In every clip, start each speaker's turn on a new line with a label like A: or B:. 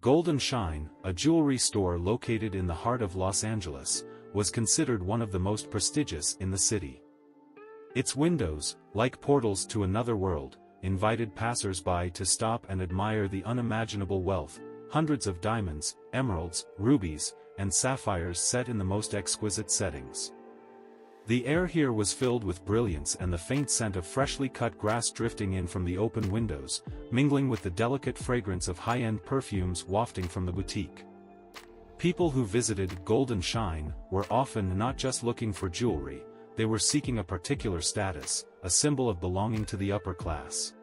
A: Golden Shine, a jewelry store located in the heart of Los Angeles, was considered one of the most prestigious in the city. Its windows, like portals to another world, invited passers-by to stop and admire the unimaginable wealth, hundreds of diamonds, emeralds, rubies, and sapphires set in the most exquisite settings. The air here was filled with brilliance and the faint scent of freshly cut grass drifting in from the open windows, mingling with the delicate fragrance of high-end perfumes wafting from the boutique. People who visited Golden Shine were often not just looking for jewelry, they were seeking a particular status, a symbol of belonging to the upper class.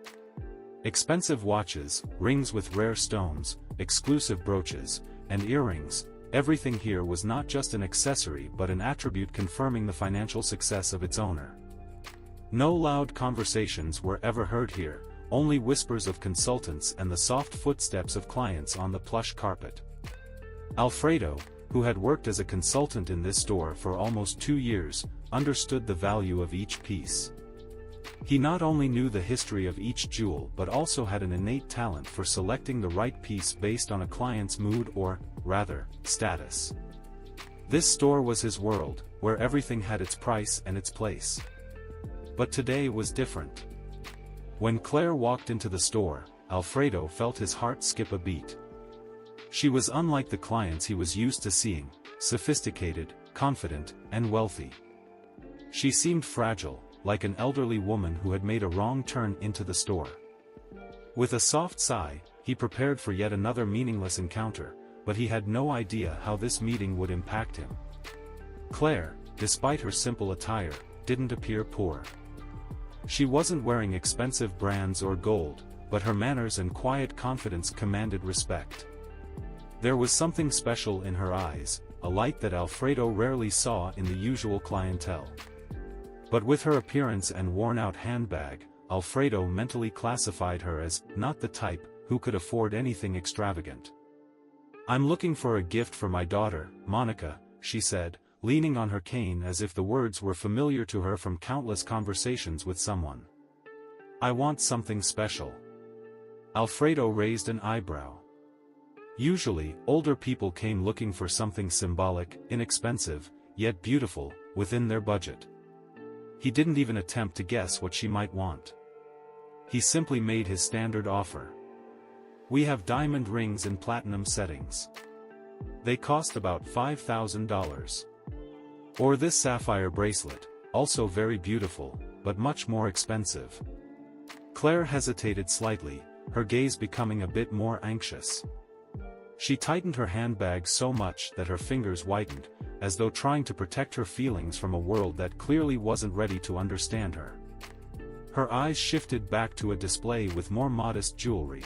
A: Expensive watches, rings with rare stones, exclusive brooches, and earrings, everything here was not just an accessory but an attribute confirming the financial success of its owner. No loud conversations were ever heard here, only whispers of consultants and the soft footsteps of clients on the plush carpet. Alfredo, who had worked as a consultant in this store for almost 2 years, understood the value of each piece. He not only knew the history of each jewel but also had an innate talent for selecting the right piece based on a client's mood or, rather, status. This store was his world, where everything had its price and its place. But today was different. When Claire walked into the store, Alfredo felt his heart skip a beat. She was unlike the clients he was used to seeing, sophisticated, confident, and wealthy. She seemed fragile, like an elderly woman who had made a wrong turn into the store. With a soft sigh, he prepared for yet another meaningless encounter, but he had no idea how this meeting would impact him. Claire, despite her simple attire, didn't appear poor. She wasn't wearing expensive brands or gold, but her manners and quiet confidence commanded respect. There was something special in her eyes, a light that Alfredo rarely saw in the usual clientele. But with her appearance and worn-out handbag, Alfredo mentally classified her as not the type who could afford anything extravagant. "I'm looking for a gift for my daughter, Monica," she said, leaning on her cane as if the words were familiar to her from countless conversations with someone. "I want something special." Alfredo raised an eyebrow. Usually, older people came looking for something symbolic, inexpensive, yet beautiful, within their budget. He didn't even attempt to guess what she might want. He simply made his standard offer. "We have diamond rings in platinum settings. They cost about $5,000. Or this sapphire bracelet, also very beautiful, but much more expensive." Claire hesitated slightly, her gaze becoming a bit more anxious. She tightened her handbag so much that her fingers whitened, as though trying to protect her feelings from a world that clearly wasn't ready to understand her. Her eyes shifted back to a display with more modest jewelry.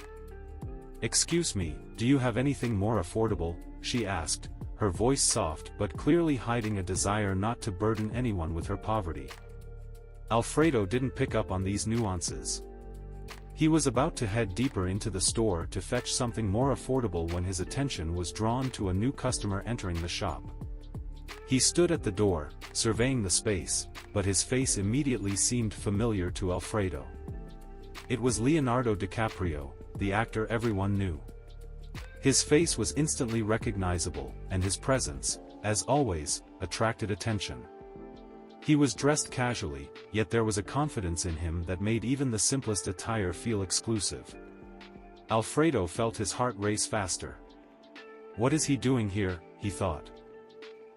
A: "Excuse me, do you have anything more affordable?" she asked, her voice soft but clearly hiding a desire not to burden anyone with her poverty. Alfredo didn't pick up on these nuances. He was about to head deeper into the store to fetch something more affordable when his attention was drawn to a new customer entering the shop. He stood at the door, surveying the space, but his face immediately seemed familiar to Alfredo. It was Leonardo DiCaprio, the actor everyone knew. His face was instantly recognizable, and his presence, as always, attracted attention. He was dressed casually, yet there was a confidence in him that made even the simplest attire feel exclusive. Alfredo felt his heart race faster. "What is he doing here?" he thought.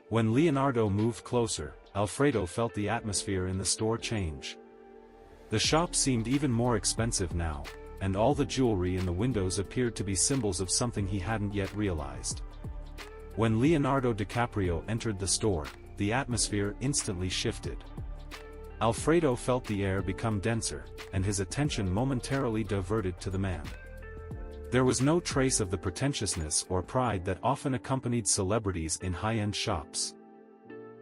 A: When Leonardo moved closer, Alfredo felt the atmosphere in the store change. The shop seemed even more expensive now, and all the jewelry in the windows appeared to be symbols of something he hadn't yet realized. When Leonardo DiCaprio entered the store, the atmosphere instantly shifted. Alfredo felt the air become denser, and his attention momentarily diverted to the man. There was no trace of the pretentiousness or pride that often accompanied celebrities in high-end shops.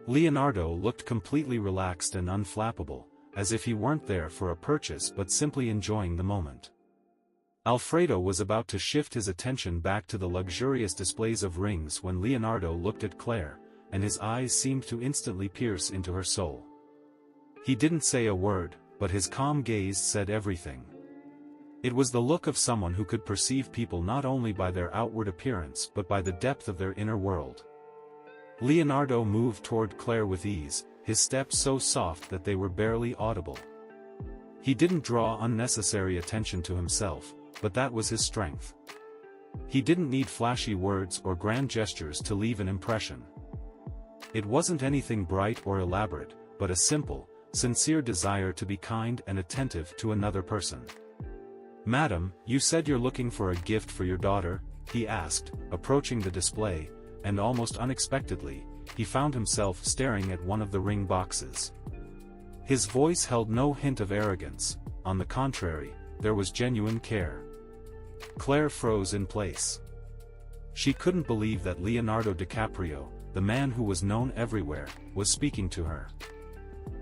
A: Leonardo looked completely relaxed and unflappable, as if he weren't there for a purchase but simply enjoying the moment. Alfredo was about to shift his attention back to the luxurious displays of rings when Leonardo looked at Claire, and his eyes seemed to instantly pierce into her soul. He didn't say a word, but his calm gaze said everything. It was the look of someone who could perceive people not only by their outward appearance but by the depth of their inner world. Leonardo moved toward Claire with ease, his steps so soft that they were barely audible. He didn't draw unnecessary attention to himself, but that was his strength. He didn't need flashy words or grand gestures to leave an impression. It wasn't anything bright or elaborate, but a simple, sincere desire to be kind and attentive to another person. "Madam, you said you're looking for a gift for your daughter?" he asked, approaching the display, and almost unexpectedly, he found himself staring at one of the ring boxes. His voice held no hint of arrogance, on the contrary, there was genuine care. Claire froze in place. She couldn't believe that Leonardo DiCaprio, the man who was known everywhere, was speaking to her.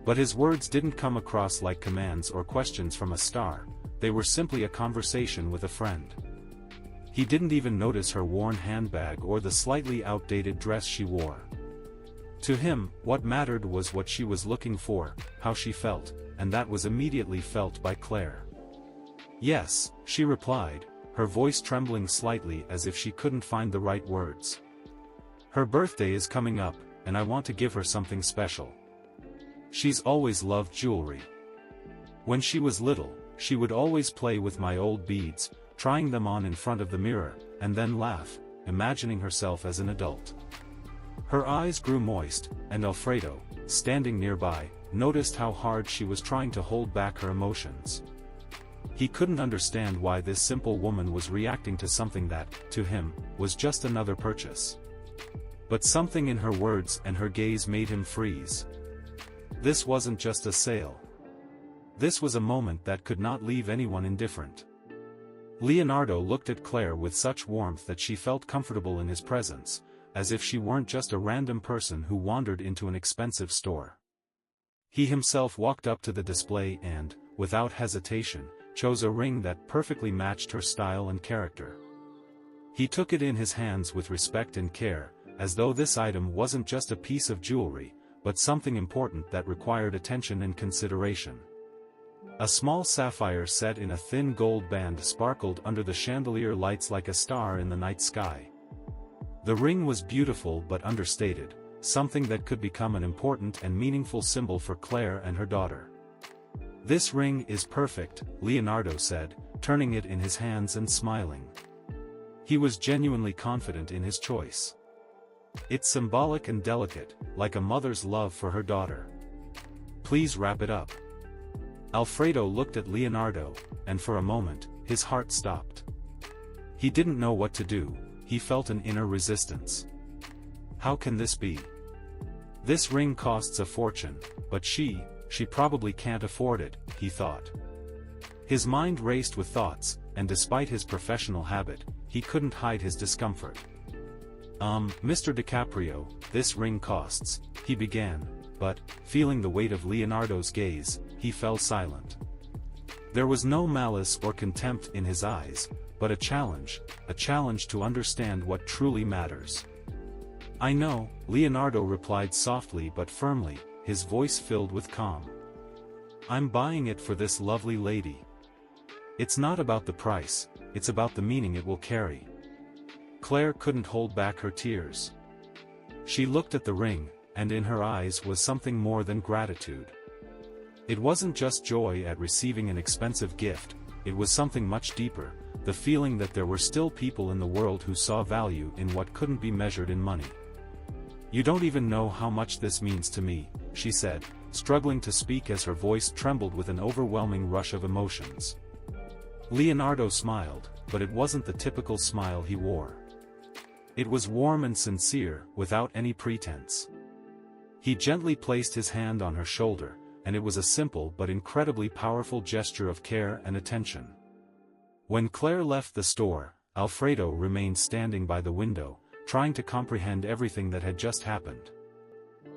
A: But his words didn't come across like commands or questions from a star, they were simply a conversation with a friend. He didn't even notice her worn handbag or the slightly outdated dress she wore. To him, what mattered was what she was looking for, how she felt, and that was immediately felt by Claire. "Yes," she replied, her voice trembling slightly as if she couldn't find the right words. "Her birthday is coming up, and I want to give her something special. She's always loved jewelry. When she was little, she would always play with my old beads, trying them on in front of the mirror, and then laugh, imagining herself as an adult." Her eyes grew moist, and Alfredo, standing nearby, noticed how hard she was trying to hold back her emotions. He couldn't understand why this simple woman was reacting to something that, to him, was just another purchase. But something in her words and her gaze made him freeze. This wasn't just a sale. This was a moment that could not leave anyone indifferent. Leonardo looked at Claire with such warmth that she felt comfortable in his presence, as if she weren't just a random person who wandered into an expensive store. He himself walked up to the display and, without hesitation, chose a ring that perfectly matched her style and character. He took it in his hands with respect and care, as though this item wasn't just a piece of jewelry, but something important that required attention and consideration. A small sapphire set in a thin gold band sparkled under the chandelier lights like a star in the night sky. The ring was beautiful but understated, something that could become an important and meaningful symbol for Claire and her daughter. "This ring is perfect," Leonardo said, turning it in his hands and smiling. He was genuinely confident in his choice. "It's symbolic and delicate, like a mother's love for her daughter. Please wrap it up." Alfredo looked at Leonardo, and for a moment, his heart stopped. He didn't know what to do, he felt an inner resistance. How can this be? This ring costs a fortune, but she probably can't afford it, he thought. His mind raced with thoughts, and despite his professional habit, he couldn't hide his discomfort. Mr. DiCaprio, this ring costs," he began, but, feeling the weight of Leonardo's gaze, he fell silent. There was no malice or contempt in his eyes, but a challenge to understand what truly matters. "I know," Leonardo replied softly but firmly, his voice filled with calm. "I'm buying it for this lovely lady. It's not about the price, it's about the meaning it will carry." Claire couldn't hold back her tears. She looked at the ring, and in her eyes was something more than gratitude. It wasn't just joy at receiving an expensive gift, it was something much deeper, the feeling that there were still people in the world who saw value in what couldn't be measured in money. "You don't even know how much this means to me," she said, struggling to speak as her voice trembled with an overwhelming rush of emotions. Leonardo smiled, but it wasn't the typical smile he wore. It was warm and sincere, without any pretense. He gently placed his hand on her shoulder, and it was a simple but incredibly powerful gesture of care and attention. When Claire left the store, Alfredo remained standing by the window, trying to comprehend everything that had just happened.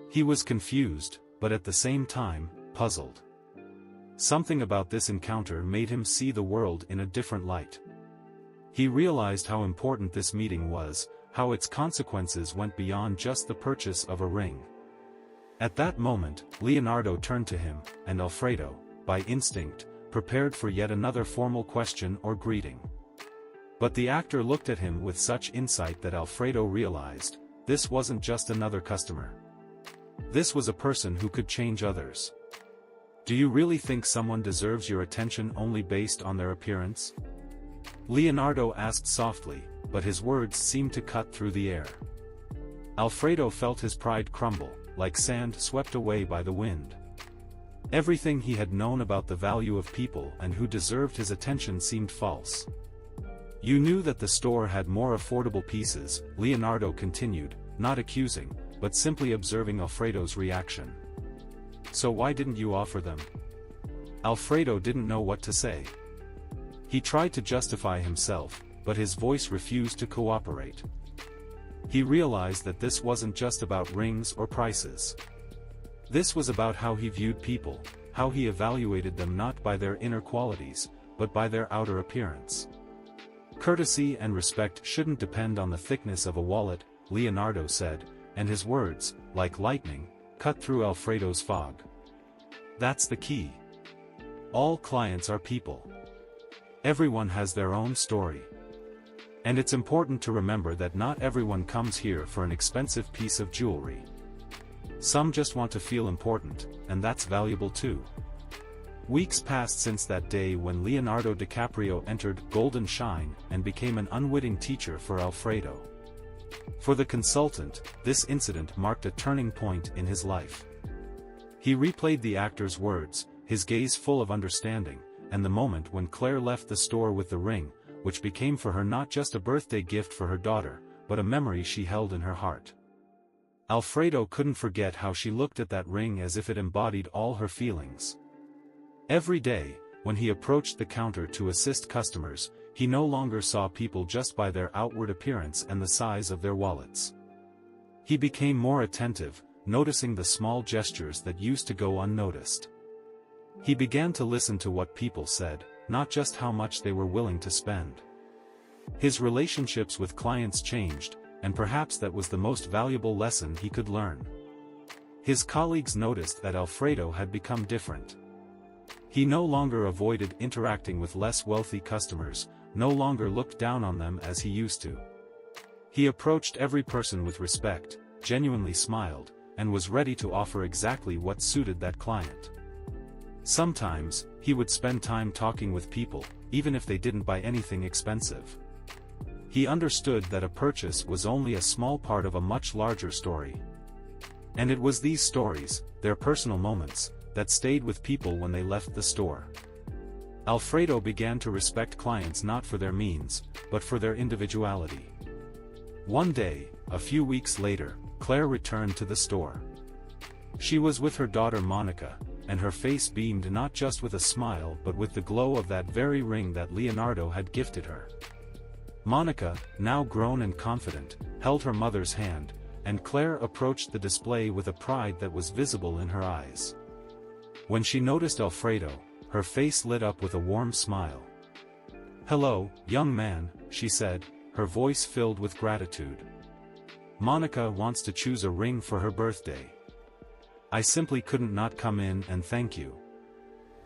A: He was confused, but at the same time, puzzled. Something about this encounter made him see the world in a different light. He realized how important this meeting was, how its consequences went beyond just the purchase of a ring. At that moment, Leonardo turned to him, and Alfredo, by instinct, prepared for yet another formal question or greeting. But the actor looked at him with such insight that Alfredo realized, this wasn't just another customer. This was a person who could change others. Do you really think someone deserves your attention only based on their appearance? Leonardo asked softly, but his words seemed to cut through the air. Alfredo felt his pride crumble, like sand swept away by the wind. Everything he had known about the value of people and who deserved his attention seemed false. You knew that the store had more affordable pieces, Leonardo continued, not accusing, but simply observing Alfredo's reaction. So why didn't you offer them? Alfredo didn't know what to say. He tried to justify himself, but his voice refused to cooperate. He realized that this wasn't just about rings or prices. This was about how he viewed people, how he evaluated them not by their inner qualities, but by their outer appearance. Courtesy and respect shouldn't depend on the thickness of a wallet, Leonardo said, and his words, like lightning, cut through Alfredo's fog. That's the key. All clients are people. Everyone has their own story. And it's important to remember that not everyone comes here for an expensive piece of jewelry. Some just want to feel important, and that's valuable too. Weeks passed since that day when Leonardo DiCaprio entered Golden Shine and became an unwitting teacher for Alfredo. For the consultant, this incident marked a turning point in his life. He replayed the actor's words, his gaze full of understanding, and the moment when Claire left the store with the ring, which became for her not just a birthday gift for her daughter, but a memory she held in her heart. Alfredo couldn't forget how she looked at that ring as if it embodied all her feelings. Every day, when he approached the counter to assist customers, he no longer saw people just by their outward appearance and the size of their wallets. He became more attentive, noticing the small gestures that used to go unnoticed. He began to listen to what people said, not just how much they were willing to spend. His relationships with clients changed, and perhaps that was the most valuable lesson he could learn. His colleagues noticed that Alfredo had become different. He no longer avoided interacting with less wealthy customers, no longer looked down on them as he used to. He approached every person with respect, genuinely smiled, and was ready to offer exactly what suited that client. Sometimes, he would spend time talking with people, even if they didn't buy anything expensive. He understood that a purchase was only a small part of a much larger story. And it was these stories, their personal moments, that stayed with people when they left the store. Alfredo began to respect clients not for their means, but for their individuality. One day, a few weeks later, Claire returned to the store. She was with her daughter Monica, and her face beamed not just with a smile but with the glow of that very ring that Leonardo had gifted her. Monica, now grown and confident, held her mother's hand, and Claire approached the display with a pride that was visible in her eyes. When she noticed Alfredo, her face lit up with a warm smile. "Hello, young man," she said, her voice filled with gratitude. "Monica wants to choose a ring for her birthday. I simply couldn't not come in and thank you.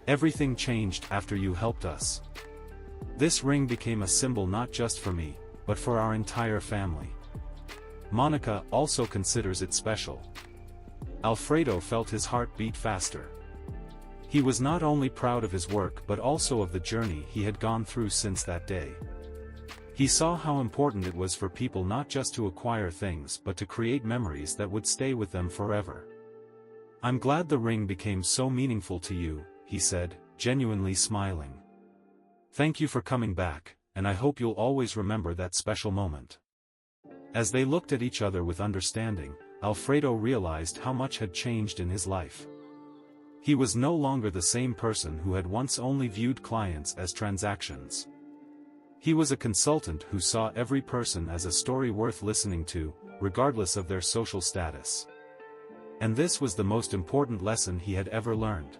A: Everything changed after you helped us. This ring became a symbol not just for me, but for our entire family. Monica also considers it special." Alfredo felt his heart beat faster. He was not only proud of his work but also of the journey he had gone through since that day. He saw how important it was for people not just to acquire things but to create memories that would stay with them forever. "I'm glad the ring became so meaningful to you," he said, genuinely smiling. "Thank you for coming back, and I hope you'll always remember that special moment." As they looked at each other with understanding, Alfredo realized how much had changed in his life. He was no longer the same person who had once only viewed clients as transactions. He was a consultant who saw every person as a story worth listening to, regardless of their social status. And this was the most important lesson he had ever learned.